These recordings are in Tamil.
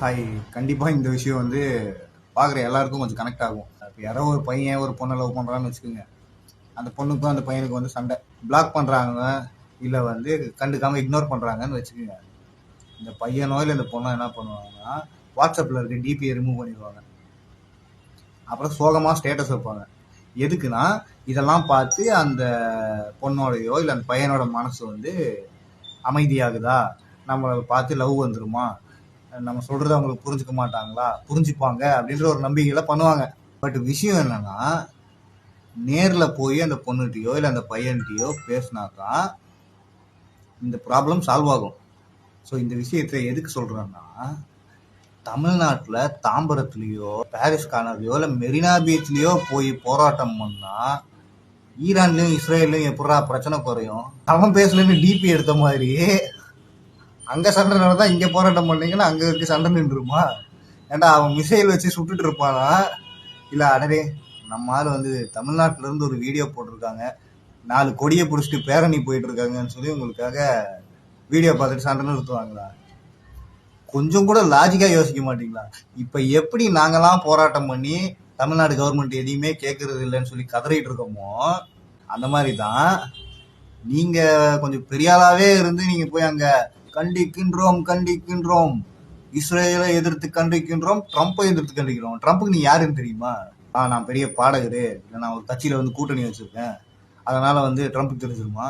ஹாய். கண்டிப்பாக இந்த விஷயம் வந்து பார்க்குற எல்லாருக்கும் கொஞ்சம் கனெக்ட் ஆகும். இப்போ யாரோ ஒரு பையன் ஒரு பொண்ணை லவ் பண்ணுறான்னு வச்சுக்கோங்க. அந்த பொண்ணுக்கும் அந்த பையனுக்கு வந்து சண்டை. பிளாக் பண்ணுறாங்க, இல்லை வந்து கண்டுக்காமல் இக்னோர் பண்ணுறாங்கன்னு வச்சுக்கோங்க. இந்த பையனோ இல்லை இந்த பொண்ணோ என்ன பண்ணுவாங்கன்னா, வாட்ஸ்அப்பில் இருக்க டிபியை ரிமூவ் பண்ணிடுவாங்க. அப்புறம் சோகமாக ஸ்டேட்டஸ் வைப்பாங்க. எதுக்குன்னா, இதெல்லாம் பார்த்து அந்த பொண்ணோடையோ இல்லை அந்த பையனோட மனசு வந்து அமைதியாகுதா, நம்மளை பார்த்து லவ் வந்துருமா, நம்ம சொல்றது அவங்களுக்கு புரிஞ்சுக்க மாட்டாங்களா, புரிஞ்சுப்பாங்க அப்படின்ற ஒரு நம்பிக்கையில பண்ணுவாங்க. பட் விஷயம் என்னன்னா, நேர்ல போய் அந்த பொண்ணுகிட்டயோ இல்லை அந்த பையன்கிட்டயோ பேசினாதான் இந்த ப்ராப்ளம் சால்வ் ஆகும். ஸோ இந்த விஷயத்தை எதுக்கு சொல்றேன்னா, தமிழ்நாட்டில் தாம்பரத்துலேயோ பாரிஸ் கார்னர்லையோ இல்லை மெரினா பீச்லேயோ போய் போராட்டம் பண்ணா ஈரான்லையும் இஸ்ரேல்லையும் எப்படா பிரச்சனை குறையும்? அவன் பேசலன்னு டிபி எடுத்த மாதிரி அங்கே சண்டை நடந்தா இங்கே போராட்டம் பண்ணீங்கன்னா அங்கே இருக்க சண்டை நின்றுமா? ஏன்டா அவன் மிசைல் வச்சு சுட்டுட்டு இருப்பானா? இல்லை அடரே நம்ம ஆள் வந்து தமிழ்நாட்டில இருந்து ஒரு வீடியோ போட்டிருக்காங்க, 4 கொடியை பிடிச்சிட்டு பேரணி போயிட்டு இருக்காங்கன்னு சொல்லி உங்களுக்காக வீடியோ பார்த்துட்டு சண்டை நிறுத்துவாங்களா? கொஞ்சம் கூட லாஜிக்கா யோசிக்க மாட்டீங்களா? இப்ப எப்படி நாங்கெல்லாம் போராட்டம் பண்ணி தமிழ்நாடு கவர்மெண்ட் எதையுமே கேட்கறது இல்லைன்னு சொல்லி கதறிட்டு இருக்கோமோ, அந்த மாதிரி தான் நீங்க கொஞ்சம் பெரியாளாவே இருந்து நீங்க போய் அங்க கண்டிக்கின்றோம் கண்டிக்கின்றோம், இஸ்ரேலை எதிர்த்து கண்டிக்கின்றோம், ட்ரம்ப்பை எதிர்த்து கண்டிக்கிறோம். ட்ரம்ப்புக்கு நீ யாருன்னு தெரியுமா? நான் பெரிய பாடகரு, இல்லை நான் ஒரு கட்சியில வந்து கூட்டணி வச்சிருக்கேன், அதனால வந்து ட்ரம்ப்புக்கு தெரிஞ்சிருமா?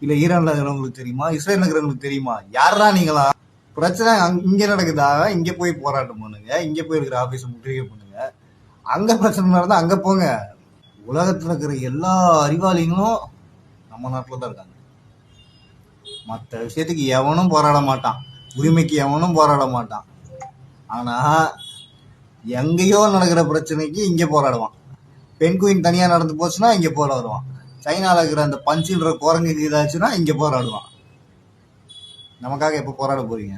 இல்லை ஈரான்ல இருக்கிறவங்களுக்கு தெரியுமா? இஸ்ரேல் இருக்கிறவங்களுக்கு தெரியுமா? யாரா நீங்களா? பிரச்சனை இங்க நடக்குதா, இங்க போய் போராட்டம் பண்ணுங்க, இங்க போய் இருக்கிற ஆபீஸை முற்றுகை பண்ணுங்க. அங்க பிரச்சனை நடந்தா அங்க போங்க. உலகத்துல இருக்கிற எல்லா அறிவாளிகளும் நம்ம நாட்டுல தான் இருக்காங்க. மற்ற விஷயத்துக்கு எவனும் போராட மாட்டான், உரிமைக்கு எவனும் போராட மாட்டான். ஆனா எங்கேயோ நடக்கிற பிரச்சனைக்கு இங்க போராடுவான். பெண் குயின் தனியா நடந்து போச்சுன்னா இங்க போராடுவான். சைனால இருக்கிற அந்த பஞ்சுன்ற குரங்கு இதாச்சுன்னா இங்க போராடுவான். நமக்காக எப்ப போராட போறீங்க?